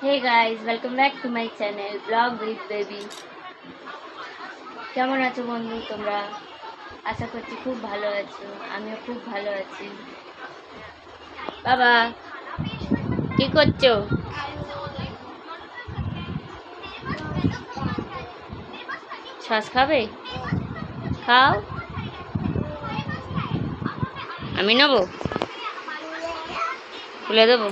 Hey guys, welcome back to my channel Vlog with Baby. কেমন আছো বন্ধু তোমরা? আশা করছি খুব ভালো আছো। আমিও খুব ভালো আছি। বাবা কি করছো? শ্বাস খাবে? খাও। আমি নেবো, খুলে দেবো।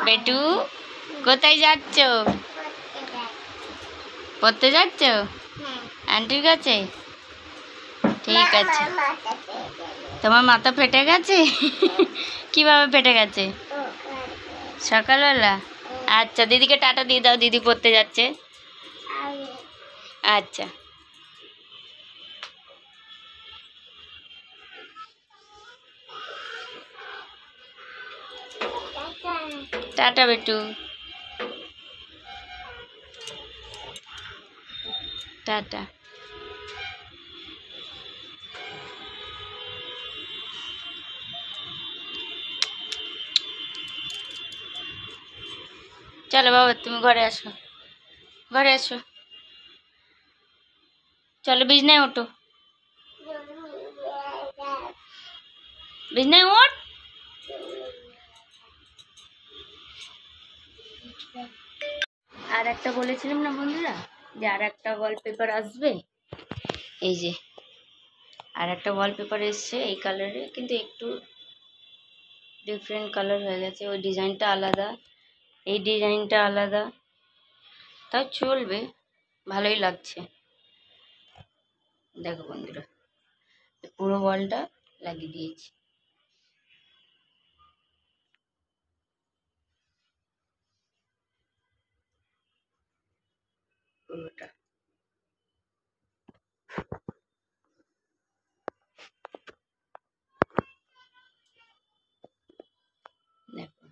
বেটু কোথায় যাচ্ছ? পড়তে যাচ্ছ আন্টির কাছে? ঠিক আছে। তোমার মাথা ফেটে গেছে? কিভাবে ফেটে গেছে? সকালবেলা? আচ্ছা, দিদিকে টাটা দিয়ে দাও, দিদি পড়তে যাচ্ছে। আচ্ছা টাটা বেটু, টাটা। চলো বাবা, তুমি ঘরে আসো, ঘরে আসো। চলো বিছনায় ওঠো, বিছনায় ওঠ। আর একটা বলেছিলাম না বন্ধুরা, যে আর একটা ওয়ালপেপার আসবে। এই যে আর একটা ওয়ালপেপার এসছে এই কালারে, কিন্তু একটু ডিফারেন্ট কালার হয়ে গেছে। ওই ডিজাইনটা আলাদা, এই ডিজাইনটা আলাদা, তাও চলবে, ভালোই লাগছে। দেখো বন্ধুরা, পুরো ওয়ালটা লাগিয়ে দিয়েছি। পুরোটা দেখো,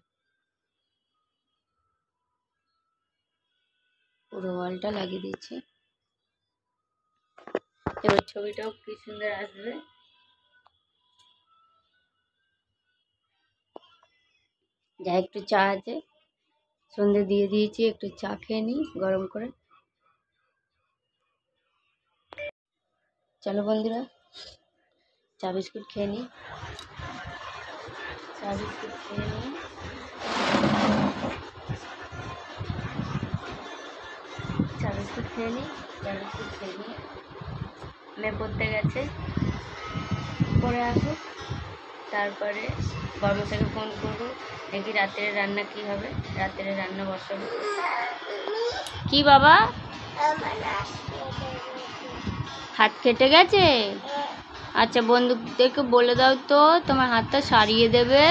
পুরো ওয়ালটা লাগিয়ে দিয়েছি। এবার ছবিটাও কি সুন্দর আসবে। যা একটু চা আছে, সন্ধে দিয়ে দিয়েছি, একটু চা খেয়ে নিই গরম করে। চলো বন্ধুরা, চা বিস্কুট খেয়ে নিই, চা বিস্কুট খেয়ে নিই। চা বিস্কুট খেয়ে নিই, চা বিস্কুট খেয়ে নিই। মেয়ে পড়তে গেছে, পরে আসুক, তারপরে বর্মশাইকে ফোন করবো, দেখি রাতের রান্না কি হবে। রাতের রান্না বসাবো। কি বাবা, হাত কেটে গেছে? আচ্ছা, বন্ধুদেরকে বলে দাও তো তোমার হাতটা সারিয়ে দেবে।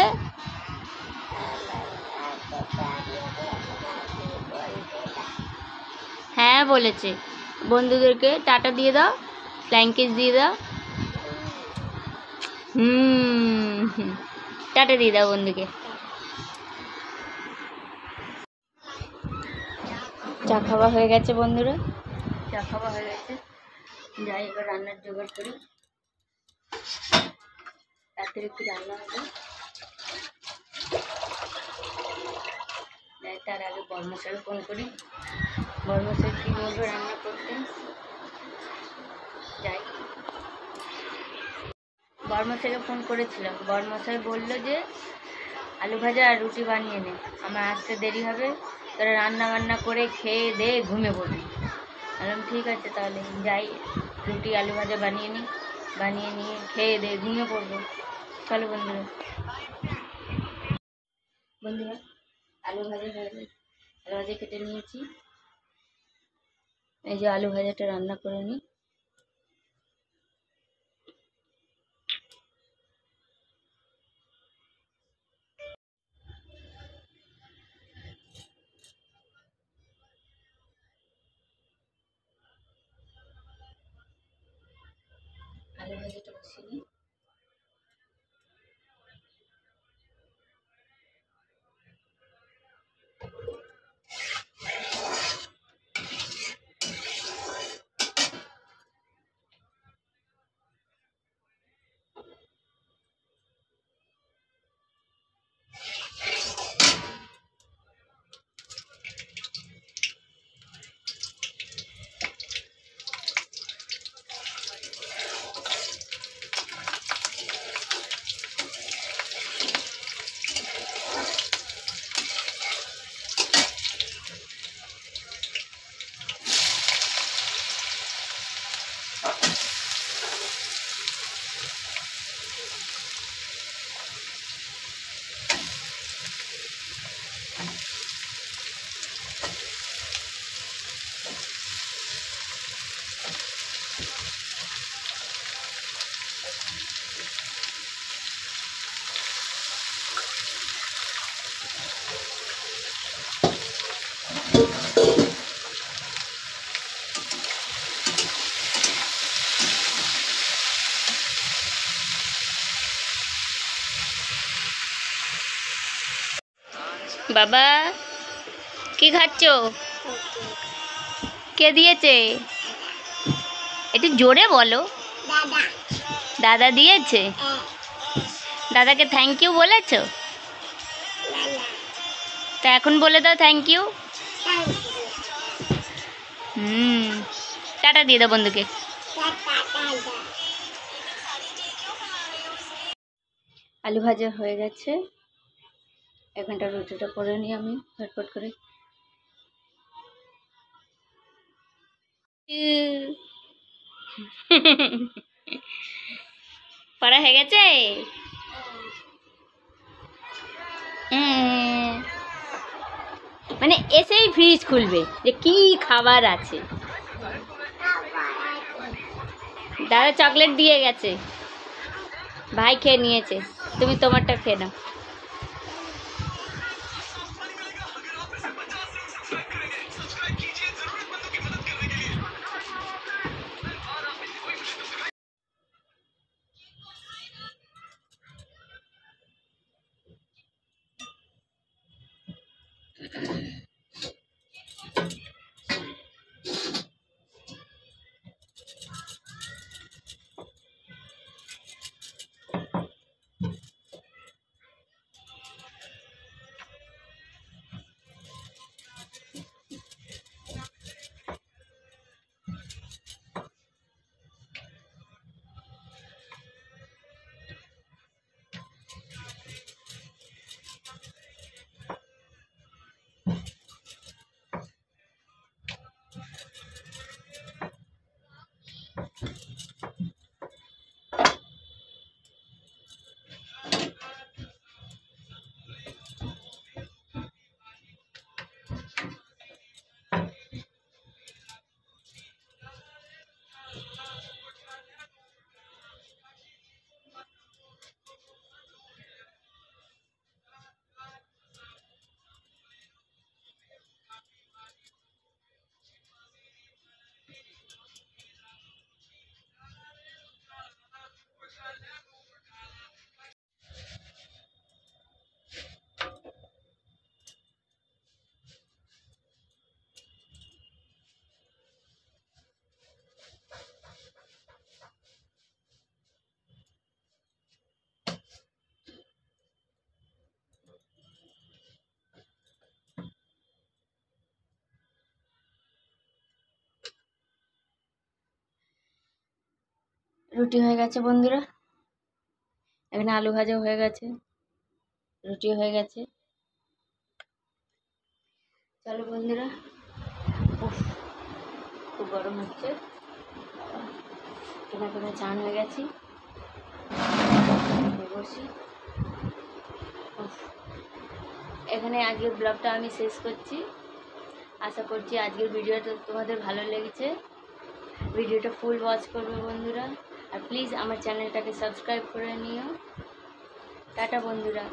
হ্যাঁ বলেছে। বন্ধুদেরকে টাটা দিয়ে দাও, ফ্লাইং কিস দিয়ে দাও। টাটা দিয়ে দাও বন্ধুকে। চা খাওয়া হয়ে গেছে বন্ধুরা, চা খাওয়া হয়ে গেছে। যাই এবার রান্নার জোগাড় করি, রাতের একটু রান্না হবে। যাই তার আগে বর্মশাইকে ফোন করি, বর্মশাই কি বলবো রান্না করতে। যাই, বর্মশাইকে ফোন করেছিলাম, বর্মশাই বললো যে আলু ভাজা আর রুটি বানিয়ে নে, আমার আসতে দেরি হবে, তোরা রান্না বান্না করে খেয়ে দে ঘুমিয়ে পড়বি। বললাম ঠিক আছে, তাহলে যাই রুটি আলু ভাজা বানিয়ে নিই, বানিয়ে নিয়ে খেয়ে দে ঘুমিয়ে পড়বো। চলো বন্ধুরা, বন্ধুরা আলু ভাজা হয়ে গেছে, আলু ভাজা কেটে নিয়েছি। এই যে আলু ভাজাটা রান্না করে নিই। আলু ভাজাটা বসিয়ে নিই। বাবা কি খাচ্ছ? কে দিয়েছে? একটু জোরে বলো। দাদা দিয়েছে? দাদাকে থ্যাংক ইউ বলেছো? তা এখন বলে দাও থ্যাংক ইউ। টাটা দিয়ে দাও বন্ধুকে। আলু ভাজা হয়ে গেছে, এখানটা রুটিটা করে নিই আমি ঝটপট করে। পড়া হয়ে গেছে? মানে এসেই ফ্রিজ খুলবে যে কি খাবার আছে। দাদা চকলেট দিয়ে গেছে, ভাই খেয়ে নিয়েছে, তুমি তোমারটা খেয়ে নাও। রুটি হয়ে গেছে বন্ধুরা, এখানে আলু ভাজা হয়ে গেছে, রুটি হয়ে গেছে। চলো বন্ধুরা, খুব গরম হচ্ছে, কেনা চান হয়ে গেছি, বসি। এখানে আজকের ব্লগটা আমি শেষ করছি। আশা করছি আজকের ভিডিওটা তোমাদের ভালো লেগেছে। ভিডিওটা ফুল ওয়াচ করবে বন্ধুরা, আর প্লিজ আমার চ্যানেলটাকে সাবস্ক্রাইব করে নিও। টাটা বন্ধুরা।